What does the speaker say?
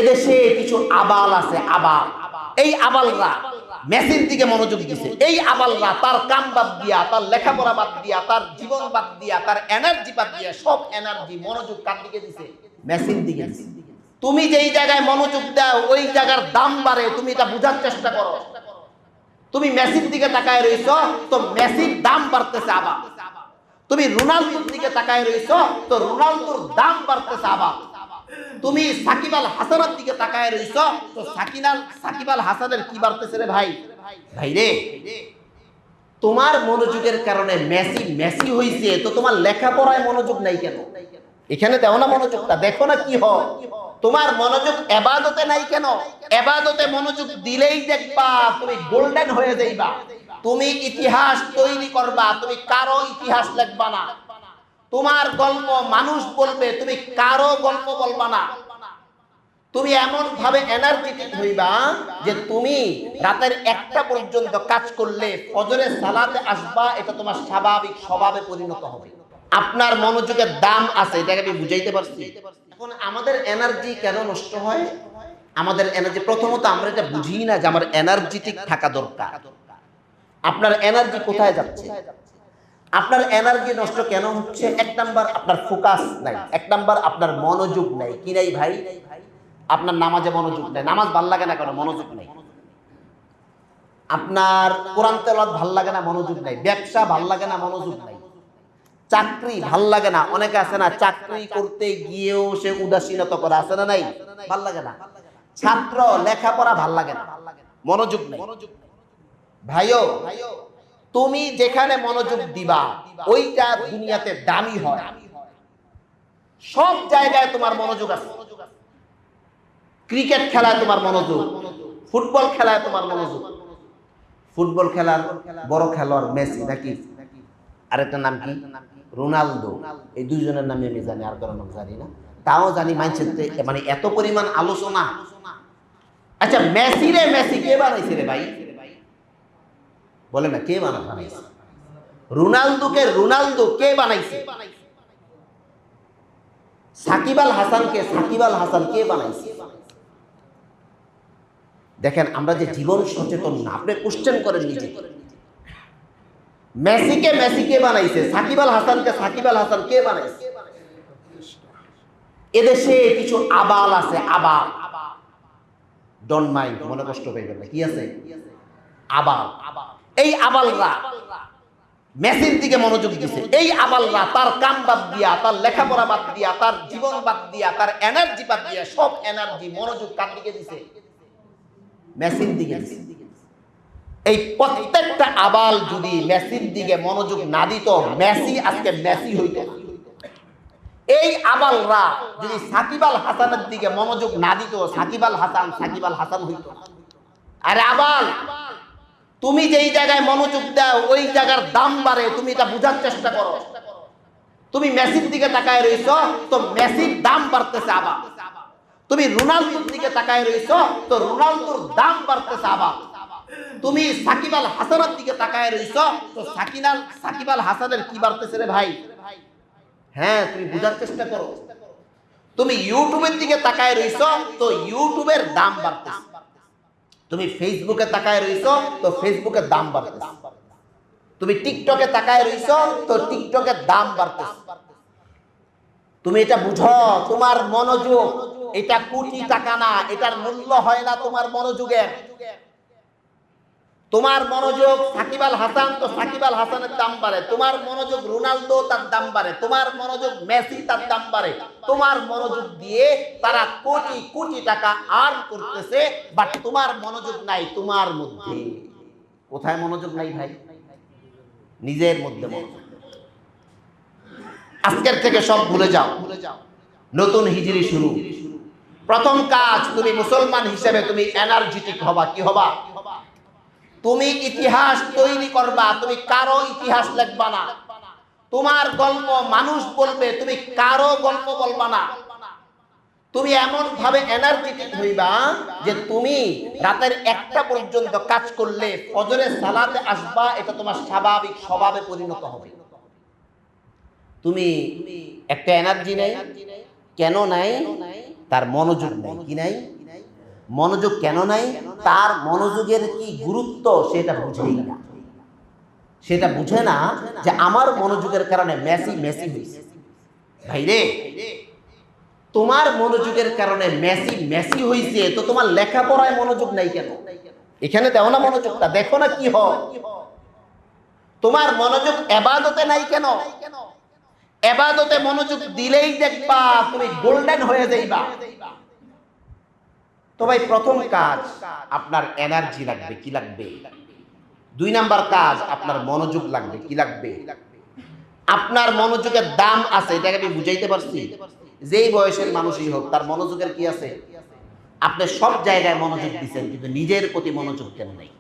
এদেশে কিছু আবাল আছে, আবাল। এই আবালরা মেসির দিকে মনোযোগ দিছে। এই আবালরা তার কাম বাদ দিয়া, তার লেখাপড়া বাদ দিয়া, তার জীবন বাদ দিয়া, তার এনার্জি বাদ দিয়া, সব এনার্জি মনোযোগ কার দিকে দিছে? মেসির দিকে দিছে। তুমি যেই জায়গায় মনোযোগ দাও ওই জায়গার দাম বাড়ে, তুমি এটা বোঝার চেষ্টা করো। তুমি মেসির দিকে তাকায় রইছো, তো মেসির দাম বাড়তেছে আবার। তুমি রোনালদোর দিকে তাকায় রইছো, তো রোনালদোর দাম বাড়তেছে আবার। তুমি সাকিব আল হাসানের দিকে তাকায় রইছো, তো সাকিব আল হাসানের কি বাড়তেছে রে ভাই? ভাই রে, তোমার মনোযোগের কারণে মেসি মেসি হইছে, তো তোমার লেখাপড়ায় মনোযোগ নাই কেন? এখানে দাও না মনোযোগটা, দেখো না কি হয়। তোমার মনোযোগ ইবাদতে নাই কেন? ইবাদতে মনোযোগ দিলেই দেখবা তুমি গোল্ডেন হয়ে যাইবা। তুমি ইতিহাস তৈরি করবা, তুমি কারো ইতিহাস লিখবা না। তোমার গল্প মানুষ বলবে, তুমি কারো গল্প বলবা না। তুমি এমন ভাবে এনার্জেটিক হইবা যে তুমি রাতের 1টা পর্যন্ত কাজ করলে ফজরের সালাতে আসবা, এটা তোমার স্বাভাবিক স্বভাবে পরিণত হবে। আপনার মনোযোগের দাম আছে, এটাকে আমি বুঝাইতে পারছি। এখন আমাদের এনার্জি কেন নষ্ট হয়? আমাদের এনার্জি, প্রথমত আমরা এটা বুঝি না যে আমার এনার্জেটিক থাকা দরকার। আপনার এনার্জি কোথায় যাচ্ছে? আপনার এনার্জি নষ্ট কেন হচ্ছে? 1 নাম্বার আপনার ফোকাস নাই, 1 নাম্বার আপনার মনোযোগ নাই। কি নাই ভাই? আপনার নামাজে মনোযোগ নাই। নামাজ ভাল লাগে না কেন? মনোযোগ নাই। আপনার কোরআন তেলাওয়াত ভাল লাগে না? মনোযোগ নাই। ব্যবসা ভাল লাগে না? মনোযোগ নাই। চাকরি ভাল লাগে না। অনেকে আছে না, চাকরি করতে গিয়েও সে উদাসীনতা করে, আছে না নাই? ভাল লাগে না। ছাত্র লেখাপড়া ভাল লাগে না, মনোযোগ নাই। ভাইও, তুমি যেখানে মনোযোগ দিবা ওইটা দুনিয়াতে দামি হয়। সব জায়গায় তোমার মনোযোগ আছে। ক্রিকেট খেলায় তোমার মনোযোগ, ফুটবল খেলায় তোমার মনোযোগ। ফুটবল খেলার বড় খেলোয়াড় মেসি নাকি আরেকটা নাম কি? রোনালদো। এই দুইজনের নামে আমি জানি, আর কারো নাম জানি না। তাও জানি মানছেন, মানে এত পরিমাণ আলোচনা। আচ্ছা, মেসি কে বানাইছে রে ভাই? বলে না, কে বানাইছে? রোনালদো কে বানাইছে? সাকিব আল হাসান কে বানাইছে? দেখেন, আমরা যে জীবন সচেতন না, আপনি কোশ্চেন করেন নিজে। মেসি কে বানাইছে? সাকিব আল হাসান কে বানাইছে? এদেশে কিছু আবাল আছে, আবাল। ডোন্ট মাইন্ড, মনে কষ্ট পাইবেন না। কি আছে? আবাল। এই আবালরা মেসির দিকে মনোযোগ দিছে। এই আবালরা তার কাম বাদ দিয়া, তার লেখাপড়া বাদ দিয়া, তার জীবন বাদ দিয়া, তার এনার্জি বাদ দিয়া, সব এনার্জি মনোযোগ কার দিকে দিছে? মেসির দিকে দিছে। এই প্রত্যেকটা আবাল যদি মেসির দিকে মনোযোগ না দিত, মেসি আজকে মেসি হইত না। এই আবালরা যদি সাকিব আল হাসানের দিকে মনোযোগ না দিত, সাকিব আল হাসান হইত না। আরে আবাল, তুমি যেই জায়গায় মনোযোগ দাও ওই জায়গার দাম বাড়ে, তুমি এটা বোঝার চেষ্টা করো। তুমি মেসির দিকে তাকায় রইছো, তো মেসির দাম বাড়তেছে আবার। তুমি রোনালদোর দিকে তাকায় রইছো, তো রোনালদোর দাম বাড়তেছে আবার। তুমি সাকিব আল হাসানের দিকে তাকায় রইছো, তো সাকিব আল হাসানের কি বাড়তেছে রে ভাই? হ্যাঁ, তুমি বোঝার চেষ্টা করো। তুমি ইউটিউবের দিকে তাকায় রইছো, তো ইউটিউবের দাম বাড়তেছে। তুমি ফেসবুকে তাকায় রইছো, তো ফেসবুকের দাম বাড়তেছে। তুমি টিকটকে তাকায় রইছো, তো টিকটকের দাম বাড়তেছে। তুমি এটা বুঝো, তোমার মনোযোগ এটা কোটি টাকা না, এটার মূল্য হয় না তোমার মনোযোগের। তোমার মনোযোগ সাকিব আল হাসান, তো সাকিব আল হাসানের দাম বাড়ে। তোমার মনোযোগ রোনালদো, তার দাম বাড়ে। তোমার মনোযোগ মেসি, তার দাম বাড়ে। তোমার মনোযোগ দিয়ে তারা কোটি কোটি টাকা আর্ন করতেছে, বাট তোমার মনোযোগ নাই তোমার মধ্যে। কোথায় মনোযোগ নাই ভাই? নিজের মধ্যে মনোযোগ। আজকের থেকে সব ভুলে যাও, নতুন হিজরি শুরু। প্রথম কাজ, তুমি মুসলমান হিসেবে তুমি এনার্জেটিক হবা। কি হবা? তুমি ইতিহাস তৈরি করবা, তুমি কারো ইতিহাস লিখবা না। তোমার গল্প মানুষ বলবে, তুমি কারো গল্প বলবা না। তুমি এমন ভাবে এনার্জেটিক হইবা যে তুমি রাতের 1টা পর্যন্ত কাজ করলে ফজরের সালাতে আসবা, এটা তোমার স্বাভাবিক স্বভাবে পরিণত হবে। তুমি একটা এনার্জি নাই। কেন নাই? তার মনোযোগ নাই। কি নাই? মনোযোগ কেন নাই? তার মনোযোগের কি গুরুত্ব সেটা বুঝেই না। সেটা বুঝে না যে আমার মনোযোগের কারণে মেসি মেসি হয়েছে। ভাইরে, তোমার মনোযোগের কারণে মেসি মেসি হয়েছে, তো তোমার লেখাপড়ায় মনোযোগ নাই কেন? এখানে দেও না মনোযোগটা, দেখো না কি হয়। তোমার মনোযোগ ইবাদতে নাই কেন? ইবাদতে মনোযোগ দিলেই দেখবা তুমি গোল্ডেন হয়ে যাইবা। তো ভাই, প্রথম কাজ আপনার এনার্জি লাগবে। কি লাগবে? 2 নাম্বার কাজ আপনার মনোযোগ লাগবে। কি লাগবে? আপনার মনোযোগের দাম আছে, এটাকে আমি বুঝাইতে পারছি। যেই বয়সের মানুষই হোক, তার মনোযোগের কি আছে? আপনি সব জায়গায় মনোযোগ দিচ্ছেন, কিন্তু নিজের প্রতি মনোযোগ কেন নাই?